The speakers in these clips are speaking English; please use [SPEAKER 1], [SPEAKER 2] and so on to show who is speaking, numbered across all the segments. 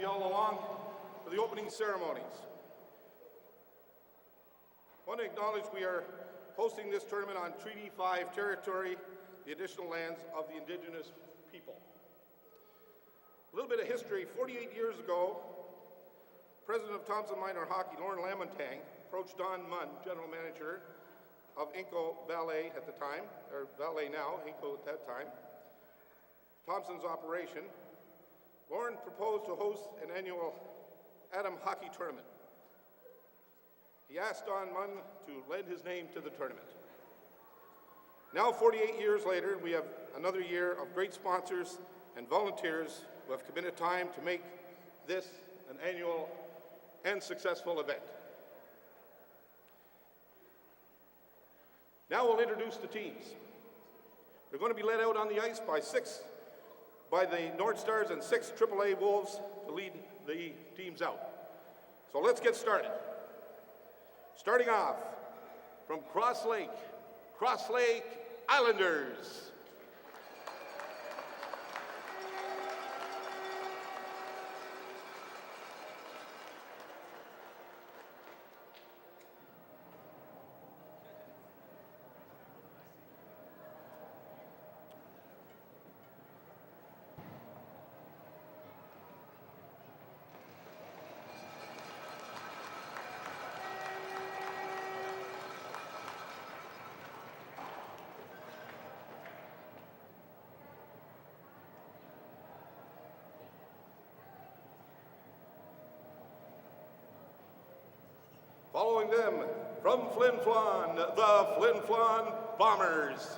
[SPEAKER 1] you all along for the opening ceremonies. I want to acknowledge we are hosting this tournament on Treaty 5 territory, the additional lands of the Indigenous people. A little bit of history. 48 years ago, President of Thompson Minor Hockey, Lauren Lamantang, approached Don Munn, general manager of Inco Valley at the time, or Valley now, Inco at that time, Thompson's operation. Lauren proposed to host an annual Atom hockey tournament. He asked Don Munn to lend his name to the tournament. Now, 48 years later, we have another year of great sponsors and volunteers who have committed time to make this an annual and successful event. Now we'll introduce the teams. They're going to be led out on the ice by the North Stars and 6 AAA Wolves to lead the teams out. So let's get started. Starting off from Cross Lake Islanders. Following them, from Flin Flon, the Flin Flon Bombers.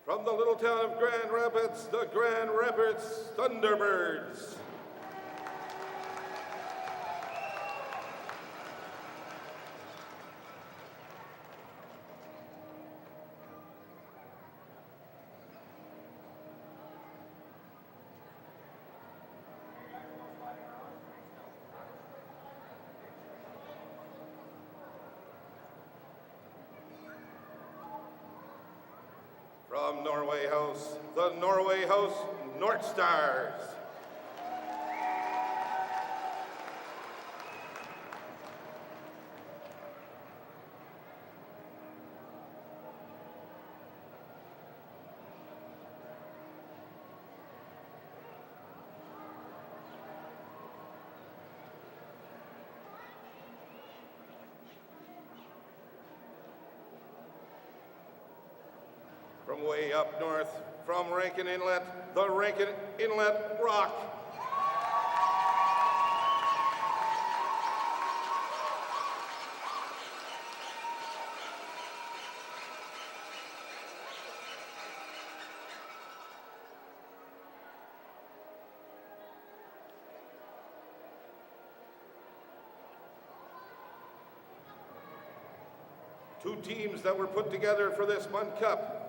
[SPEAKER 1] From the little town of Grand Rapids, the Grand Rapids Thunderbirds. From Norway House, the Norway House North Stars. From way up north, from Rankin Inlet, the Rankin Inlet Rock. Two teams that were put together for this Munn Cup.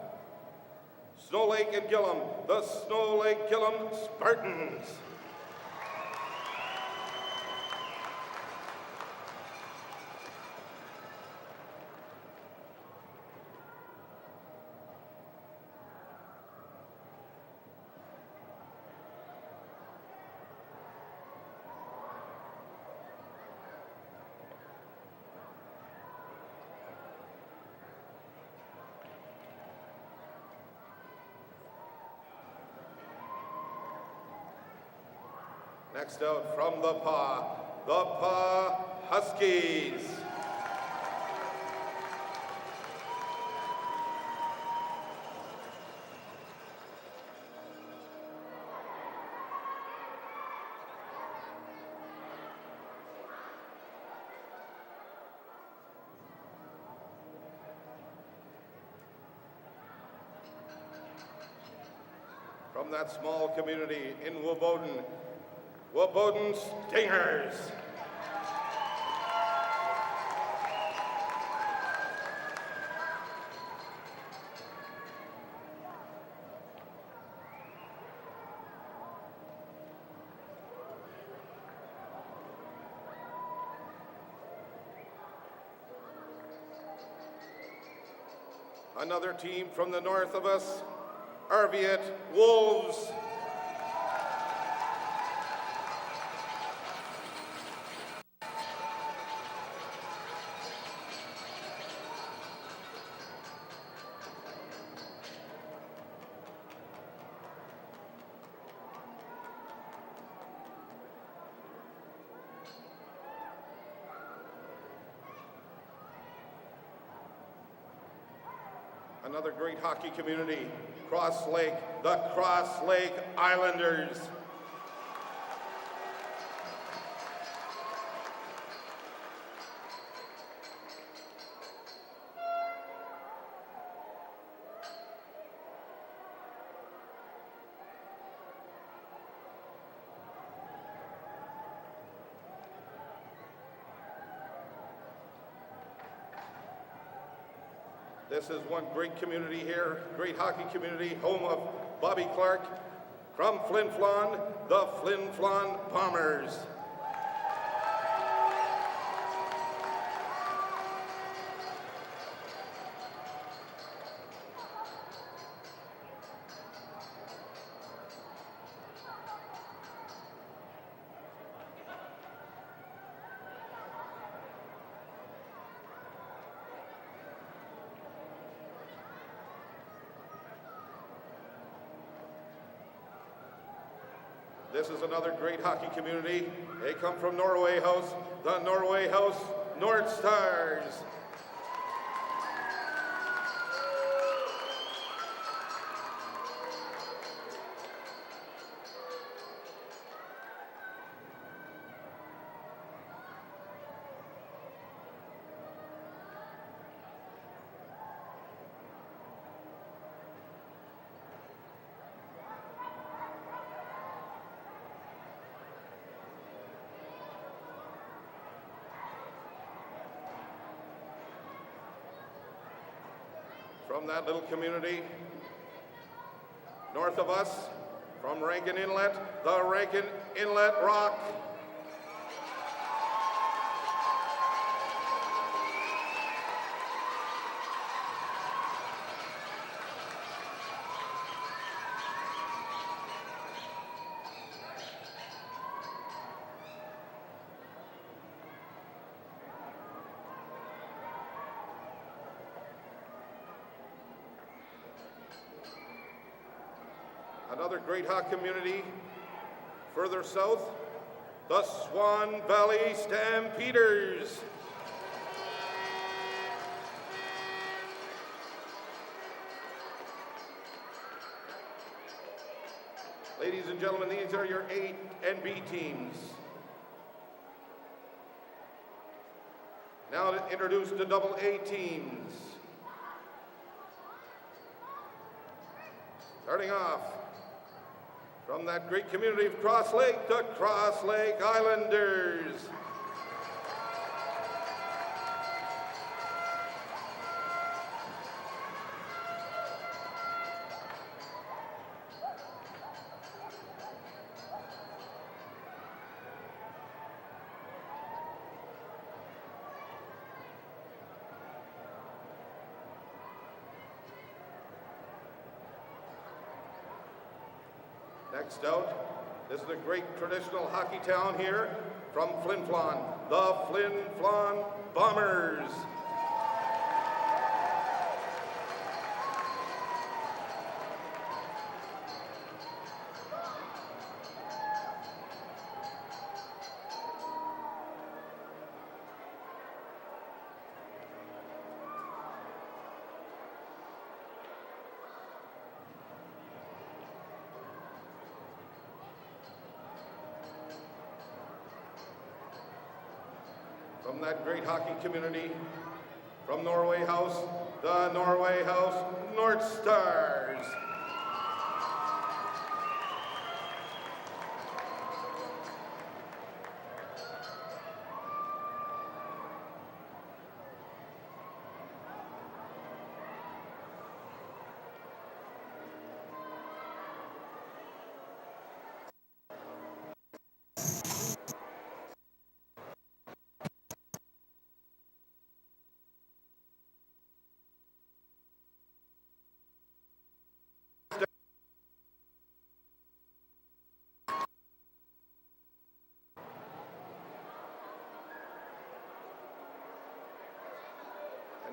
[SPEAKER 1] Snow Lake and Gillum, the Snow Lake Gillum Spartans. Next out from the Paw Huskies. From that small community in Woboden Stingers. Another team from the north of us, Arviat Wolves. Another great hockey community, Cross Lake, the Cross Lake Islanders. This is one great community here, great hockey community, home of Bobby Clark. From Flin Flon, the Flin Flon Bombers. This is another great hockey community. They come from Norway House, the Norway House North Stars. From that little community, north of us, from Rankin Inlet, the Rankin Inlet Rock. Another great hockey community further south, the Swan Valley Stampeders. Ladies and gentlemen, these are your A and B teams. Now to introduce the double A teams. Starting off, from that great community of Cross Lake, the Cross Lake Islanders. Next out, this is a great traditional hockey town here from Flin Flon, the Flin Flon Bombers. From that great hockey community, from Norway House, the Norway House North Stars.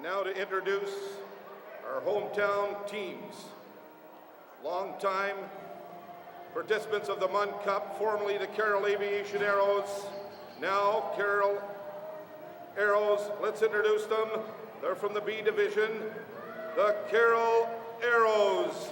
[SPEAKER 1] And now to introduce our hometown teams. Longtime participants of the Munn Cup, formerly the Carroll Aviation Arrows, now Carroll Arrows. Let's introduce them. They're from the B Division, the Carroll Arrows.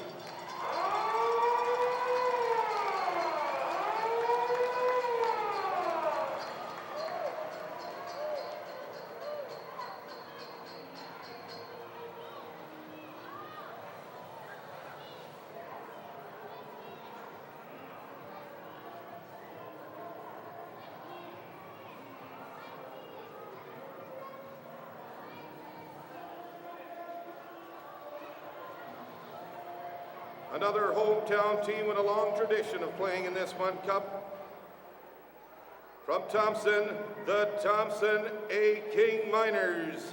[SPEAKER 1] Another hometown team with a long tradition of playing in this Munn Cup. From Thompson, the Thompson A. King Miners.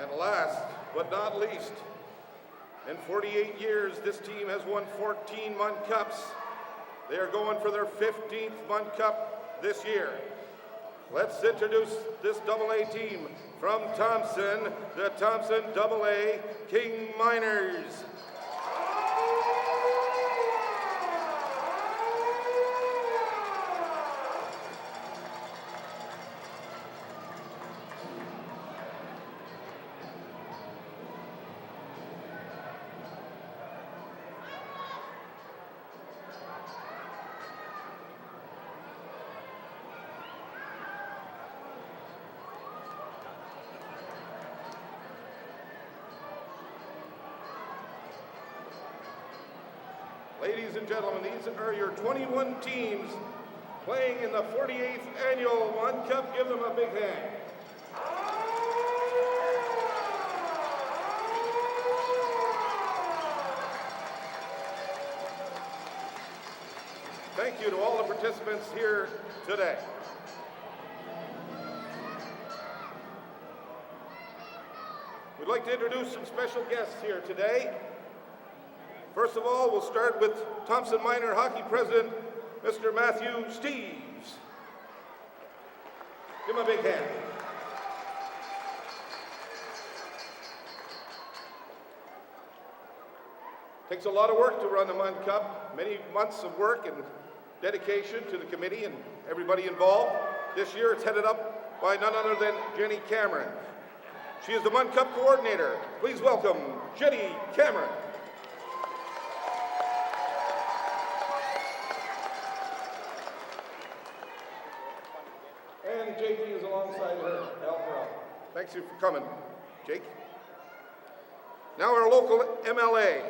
[SPEAKER 1] And last but not least, in 48 years, this team has won 14 Munn Cups. They are going for their 15th Munn Cup this year. Let's introduce this AA team from Thompson, the Thompson AA King Miners. Ladies and gentlemen, these are your 21 teams playing in the 48th annual Munn Cup. Give them a big hand. Thank you to all the participants here today. We'd like to introduce some special guests here today. First of all, we'll start with Thompson Minor Hockey President, Mr. Matthew Steeves. Give him a big hand. Takes a lot of work to run the Munn Cup, many months of work and dedication to the committee and everybody involved. This year it's headed up by none other than Jenny Cameron. She is the Munn Cup coordinator. Please welcome Jenny Cameron. And JP is alongside her, Alfred. Thanks you for coming, Jake. Now our local MLA,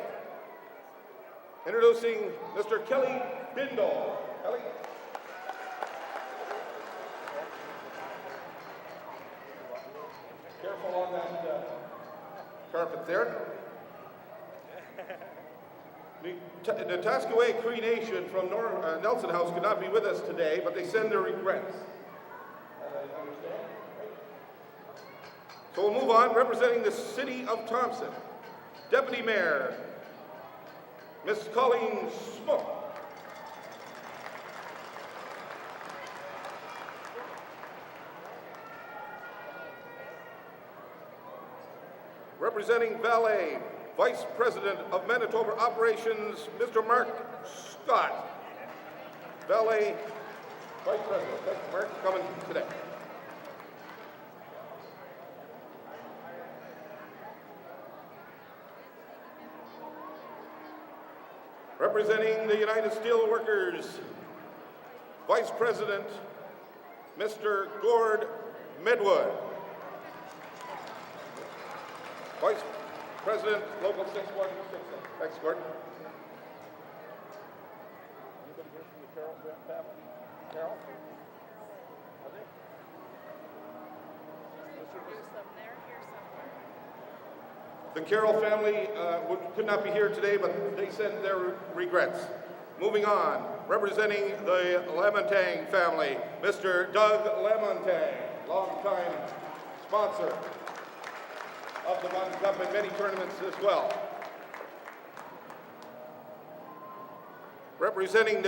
[SPEAKER 1] introducing Mr. Kelly Bindle. Kelly. Careful on that carpet there. The Tascaway Cree Nation from Nelson House could not be with us today, but they send their regrets. So we'll move on, representing the City of Thompson. Deputy Mayor, Ms. Colleen Smoke. Representing Valet, Vice President of Manitoba Operations, Mr. Mark Scott. Valet, Vice President. Thanks, Mark, for coming today. Representing the United Steelworkers, Vice President, Mr. Gord Medwood. Vice President, Local 6166. Thanks, Gord. Anybody here from the Carroll family? Carroll? Are they? The Carroll family could not be here today, but they send their regrets. Moving on, representing the Lamontang family, Mr. Doug Lamontang, longtime sponsor of the Munn Cup and many tournaments as well. Representing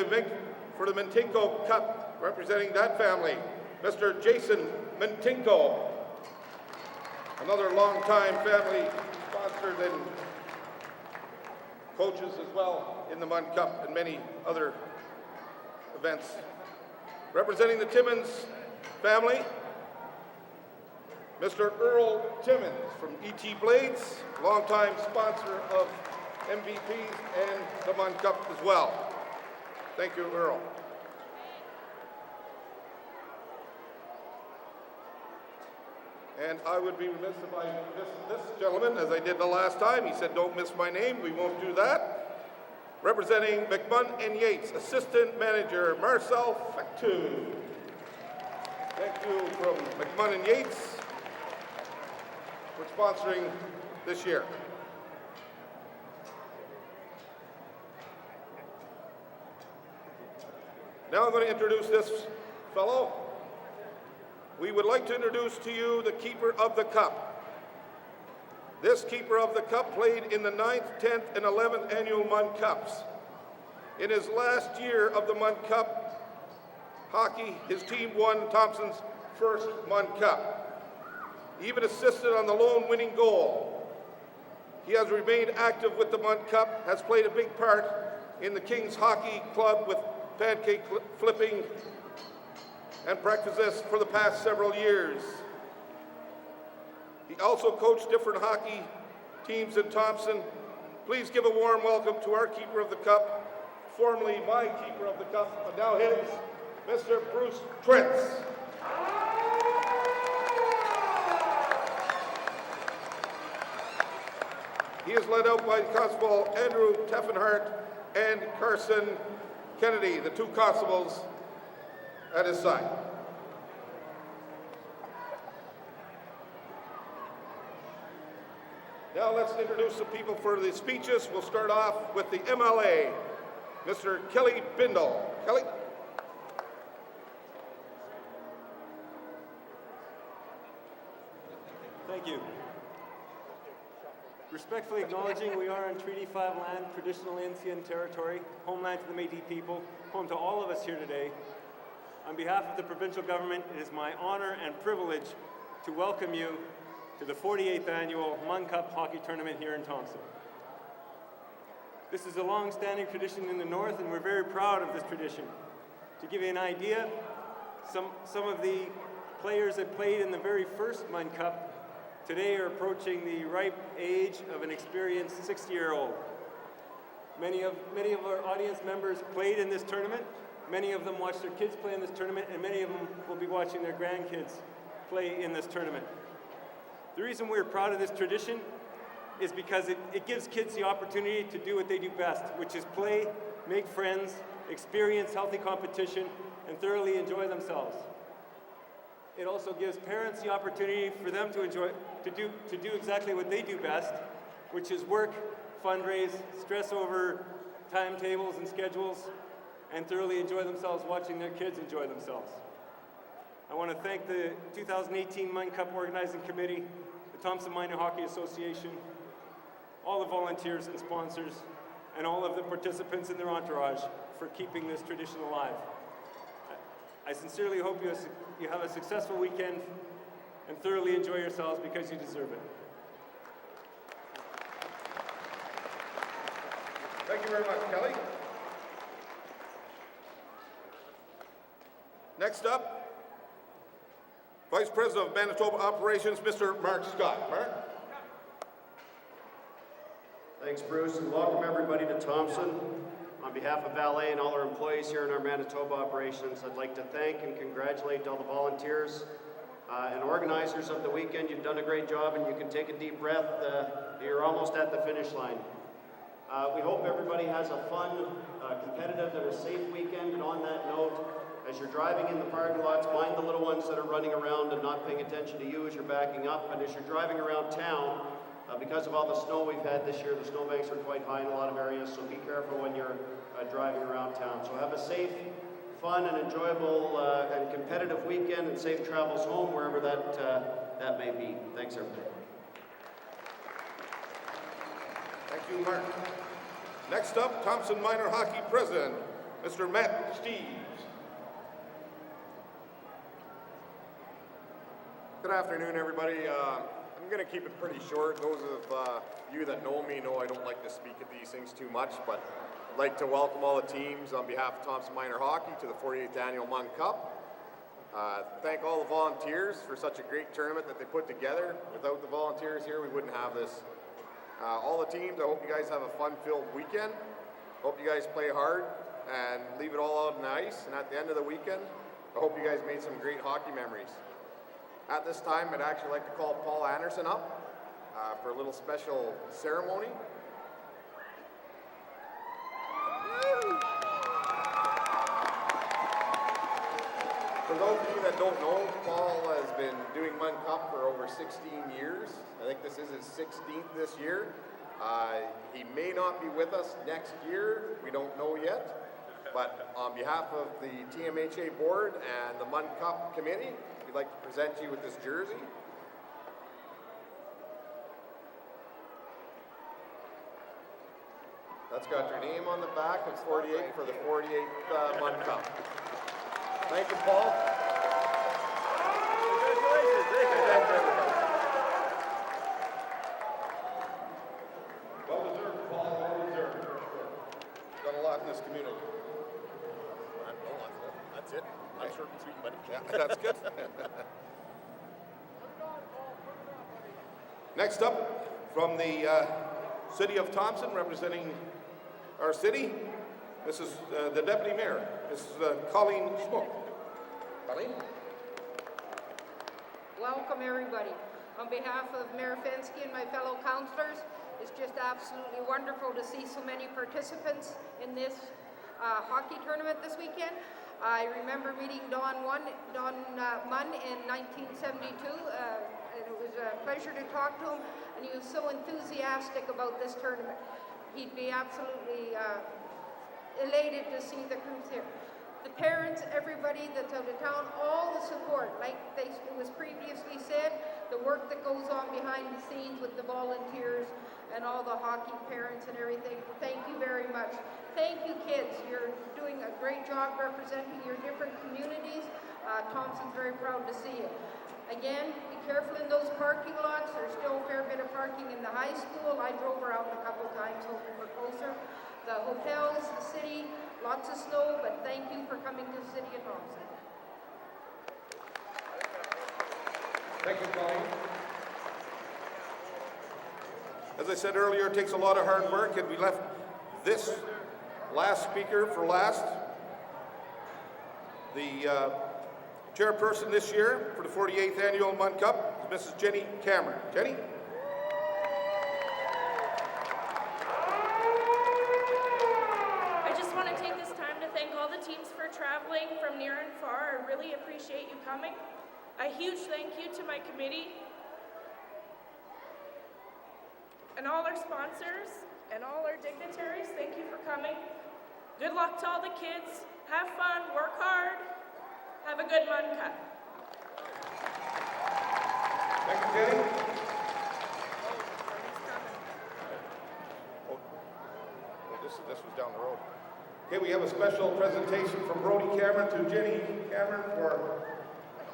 [SPEAKER 1] for the Mintinko Cup, representing that family, Mr. Jason Mintinko, another longtime family sponsor and coaches as well in the Munn Cup and many other events. Representing the Timmins family, Mr. Earl Timmins from E.T. Blades, longtime sponsor of MVPs and the Munn Cup as well. Thank you, Earl. And I would be remiss if I missed this gentleman, as I did the last time. He said, don't miss my name. We won't do that. Representing McMunn and Yates, Assistant Manager Marcel Fectu. Thank you from McMunn and Yates for sponsoring this year. Now I'm going to introduce this fellow. We would like to introduce to you the Keeper of the Cup. This Keeper of the Cup played in the 9th, 10th, and 11th annual Munn Cups. In his last year of the Munn Cup hockey, his team won Thompson's first Munn Cup. He even assisted on the lone winning goal. He has remained active with the Munn Cup, has played a big part in the Kings Hockey Club with pancake flipping and practices for the past several years. He also coached different hockey teams in Thompson. Please give a warm welcome to our Keeper of the Cup, formerly my Keeper of the Cup, but now his, Mr. Bruce Trentz. He is led out by Constable Andrew Teffenhart and Carson Kennedy, the two constables at his side. Now let's introduce the people for the speeches. We'll start off with the MLA, Mr. Kelly Bindle. Kelly?
[SPEAKER 2] Thank you. Respectfully acknowledging we are on Treaty 5 land, traditional Indian territory, homeland to the Métis people, home to all of us here today. On behalf of the provincial government, it is my honor and privilege to welcome you to the 48th annual Munn Cup hockey tournament here in Thompson. This is a long-standing tradition in the north, and we're very proud of this tradition. To give you an idea, some of the players that played in the very first Munn Cup today are approaching the ripe age of an experienced 60-year-old. Many of our audience members played in this tournament. Many of them watched their kids play in this tournament, and many of them will be watching their grandkids play in this tournament. The reason we're proud of this tradition is because it gives kids the opportunity to do what they do best, which is play, make friends, experience healthy competition, and thoroughly enjoy themselves. It also gives parents the opportunity for them to do exactly what they do best, which is work, fundraise, stress over timetables and schedules, and thoroughly enjoy themselves watching their kids enjoy themselves. I want to thank the 2018 Munn Cup Organizing Committee, the Thompson Minor Hockey Association, all the volunteers and sponsors, and all of the participants in their entourage for keeping this tradition alive. I sincerely hope you have a successful weekend and thoroughly enjoy yourselves because you deserve it.
[SPEAKER 1] Thank you very much, Kelly. Next up, Vice President of Manitoba Operations, Mr. Mark Scott. Mark?
[SPEAKER 3] Thanks, Bruce, and welcome everybody to Thompson. On behalf of Valet and all our employees here in our Manitoba operations, I'd like to thank and congratulate all the volunteers and organizers of the weekend. You've done a great job, and you can take a deep breath. You're almost at the finish line. We hope everybody has a fun, competitive, and a safe weekend. And on that note, As you're driving in the parking lots, mind the little ones that are running around and not paying attention to you as you're backing up. And as you're driving around town, because of all the snow we've had this year, the snowbanks are quite high in a lot of areas, so be careful when you're driving around town. So have a safe, fun, and enjoyable and competitive weekend, and safe travels home, wherever that may be. Thanks, everybody.
[SPEAKER 1] Thank you, Mark. Next up, Thompson Minor Hockey President, Mr. Matt Steeves.
[SPEAKER 4] Good afternoon, everybody. I'm going to keep it pretty short. Those of you that know me know I don't like to speak at these things too much, but I'd like to welcome all the teams on behalf of Thompson Minor Hockey to the 48th Annual Munn Cup. Thank all the volunteers for such a great tournament that they put together. Without the volunteers here, we wouldn't have this. All the teams, I hope you guys have a fun-filled weekend. Hope you guys play hard and leave it all out on the ice. And at the end of the weekend, I hope you guys made some great hockey memories. At this time, I'd actually like to call Paul Anderson up for a little special ceremony. For those of you that don't know, Paul has been doing Munn Cup for over 16 years. I think this is his 16th this year. He may not be with us next year. We don't know yet. But on behalf of the TMHA board and the Munn Cup committee, we'd like to present you with this jersey. That's got your name on the back. It's 48 for the 48th Munn Cup. Thank you, Paul. Congratulations. Thank you, everybody.
[SPEAKER 1] Well deserved, Paul, well deserved. Done a lot in this community.
[SPEAKER 4] That's it. I'm short and sweet, buddy.
[SPEAKER 1] Yeah, that's good. Next up, from the city of Thompson, representing our city, this is the Deputy Mayor, Mrs. Colleen Smoke. Colleen?
[SPEAKER 5] Welcome, everybody. On behalf of Mayor Fensky and my fellow councillors, it's just absolutely wonderful to see so many participants in this hockey tournament this weekend. I remember meeting Don Munn in 1972, and it was a pleasure to talk to him, and he was so enthusiastic about this tournament. He'd be absolutely elated to see the crews here. The parents, everybody that's out of town, all the support, like it was previously said, the work that goes on behind the scenes with the volunteers and all the hockey parents and everything. Thank you very much. Thank you, kids. You're doing a great job representing your different communities. Thompson's very proud to see you. Again, be careful in those parking lots. There's still a fair bit of parking in the high school. I drove around a couple times hoping for closer. The hotels, the city, lots of snow, but thank you for coming to the city of Thompson.
[SPEAKER 1] Thank you, Colleen. As I said earlier, it takes a lot of hard work, and we left this last speaker for last. The chairperson this year for the 48th Annual Munn Cup is Mrs. Jenny Cameron. Jenny?
[SPEAKER 6] I just want to take this time to thank all the teams for traveling from near and far. I really appreciate you coming. A huge thank you to my committee and all our sponsors and all our dignitaries. Thank you for coming. Good luck to all the kids. Have fun, work hard. Have a good Munn Cup.
[SPEAKER 1] Thank you, Jenny. This was down the road. Okay, we have a special presentation from Brody Cameron to Jenny Cameron for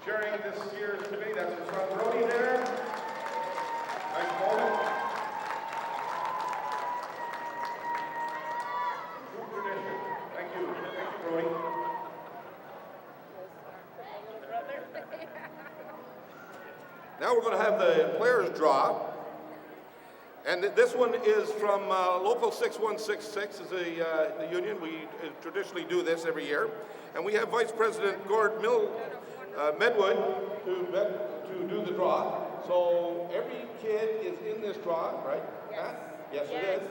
[SPEAKER 1] sharing this year's committee. That's from Brody there. Nice moment. True tradition. Thank you. Thank you, Brody. Now we're going to have the players draw. And this one is from Local 6166, is the union. We traditionally do this every year. And we have Vice President Gord Medwood to do the draw. So every kid is in this draw, right? Yes. Yes, it is.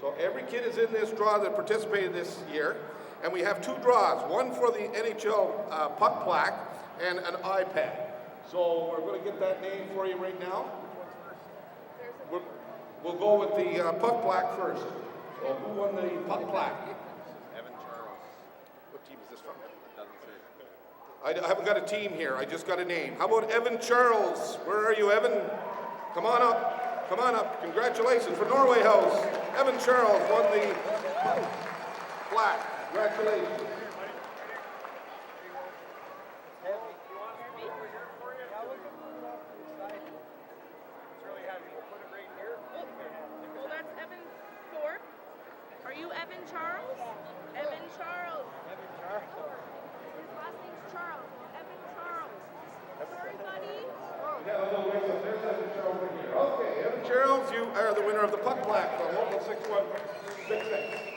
[SPEAKER 1] So every kid is in this draw that participated this year. And we have 2 draws, one for the NHL puck plaque and an iPad. So we're going to get that name for you right now. We'll go with the puck plaque first. So who won the puck plaque?
[SPEAKER 4] Evan Charles.
[SPEAKER 1] What team is this from?
[SPEAKER 4] Doesn't say.
[SPEAKER 1] I haven't got a team here. I just got a name. How about Evan Charles? Where are you, Evan? Come on up. Come on up. Congratulations for Norway House. Evan Charles won the plaque. Congratulations.
[SPEAKER 6] Well, that's Evan Thorpe. Are you Evan Charles? Evan Charles. Evan Charles. His last name's Charles. Evan Charles. Sorry, buddy.
[SPEAKER 1] Okay, Evan Charles, you are the winner of the puck plaque from Local 6166.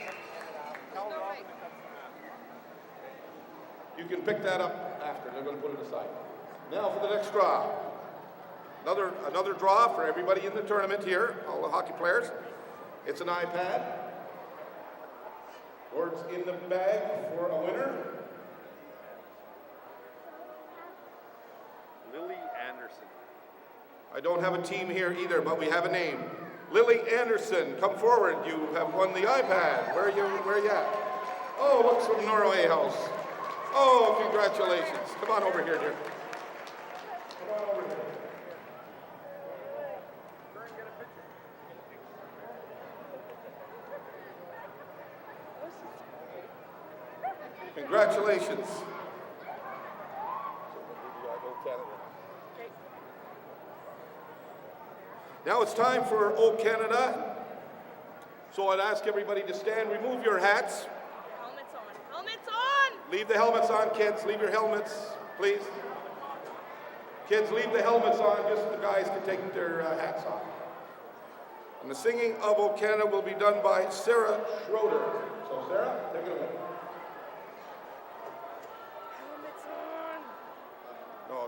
[SPEAKER 1] You can pick that up after. They're going to put it aside. Now for the next draw. Another draw for everybody in the tournament here, all the hockey players. It's an iPad. Words in the bag for a winner.
[SPEAKER 4] Lily Anderson.
[SPEAKER 1] I don't have a team here either, but we have a name. Lily Anderson, come forward. You have won the iPad. Where are you at? Oh, looks from Norway House. Oh, congratulations. Come on over here, dear. Come on over here. Congratulations. Now it's time for O Canada. So I'd ask everybody to stand, remove your hats.
[SPEAKER 6] Helmets on. Helmets on!
[SPEAKER 1] Leave the helmets on, kids. Leave your helmets, please. Kids, leave the helmets on. Just the guys can take their hats off. And the singing of O Canada will be done by Sarah Schroeder. So Sarah, take it away.
[SPEAKER 6] Helmets on.
[SPEAKER 1] No.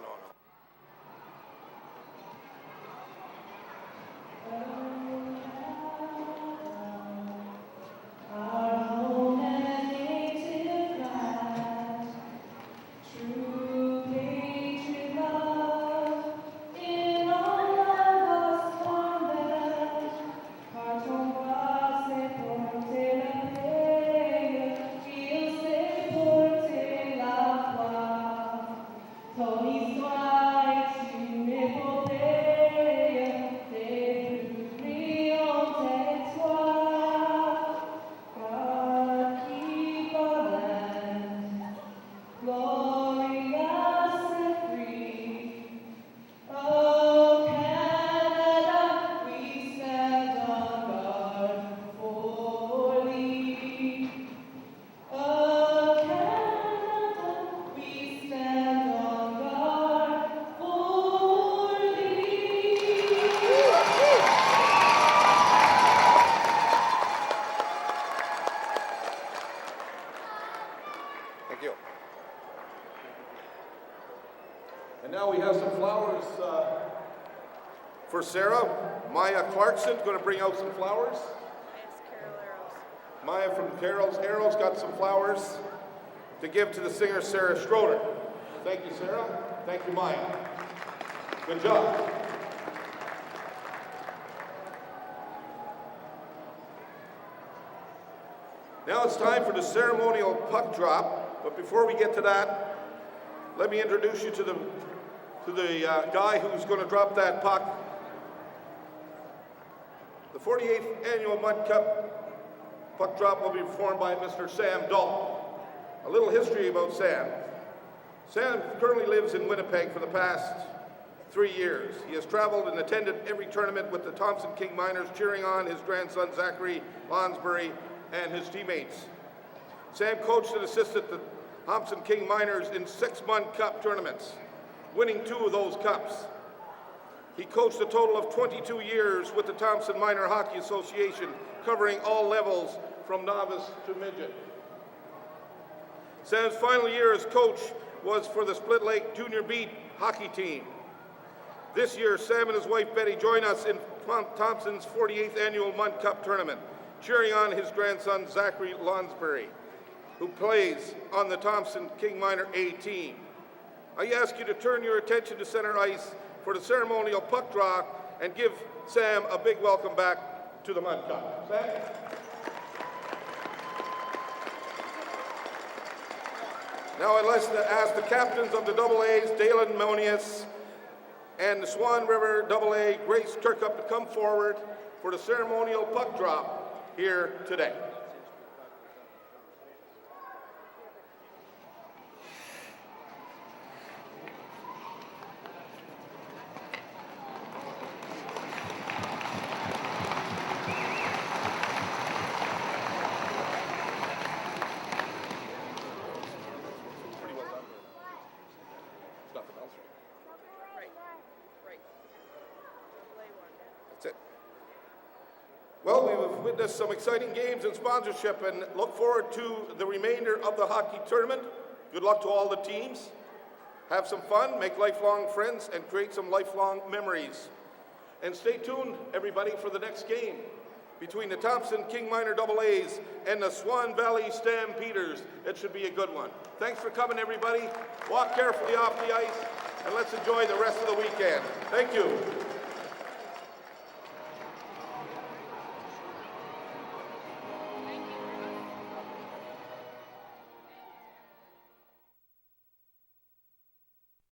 [SPEAKER 1] Thank you. And now we have some flowers for Sarah. Maya Clarkson's going to bring out some flowers.
[SPEAKER 6] Yes, Carol Arrows.
[SPEAKER 1] Maya from Carol's Arrows got some flowers to give to the singer Sarah Schroeder. Thank you, Sarah. Thank you, Maya. Good job. Now it's time for the ceremonial puck drop, but before we get to that, let me introduce you to the guy who's going to drop that puck. The 48th annual Munn Cup puck drop will be performed by Mr. Sam Dalton. A little history about Sam. Sam currently lives in Winnipeg for the past 3 years. He has traveled and attended every tournament with the Thompson King Miners, cheering on his grandson Zachary Lonsbury and his teammates. Sam coached and assisted the Thompson King Miners in 6 Munn Cup tournaments, winning 2 of those cups. He coached a total of 22 years with the Thompson Minor Hockey Association, covering all levels from novice to midget. Sam's final year as coach was for the Split Lake Junior B hockey team. This year, Sam and his wife Betty join us in Thompson's 48th annual Munn Cup tournament, cheering on his grandson Zachary Lonsbury. who plays on the Thompson King Minor A team. I ask you to turn your attention to center ice for the ceremonial puck draw and give Sam a big welcome back to the Munn Cup. Sam? Now I'd like to ask the captains of the AA, Dalen Monius, and the Swan River AA, Grace Kirkup, to come forward for the ceremonial puck drop here today. That's it. Well, we've witnessed some exciting games and sponsorship and look forward to the remainder of the hockey tournament. Good luck to all the teams. Have some fun, make lifelong friends, and create some lifelong memories. And stay tuned, everybody, for the next game between the Thompson King Minor AAs and the Swan Valley Stampeders. It should be a good one. Thanks for coming, everybody. Walk carefully off the ice, and let's enjoy the rest of the weekend. Thank you.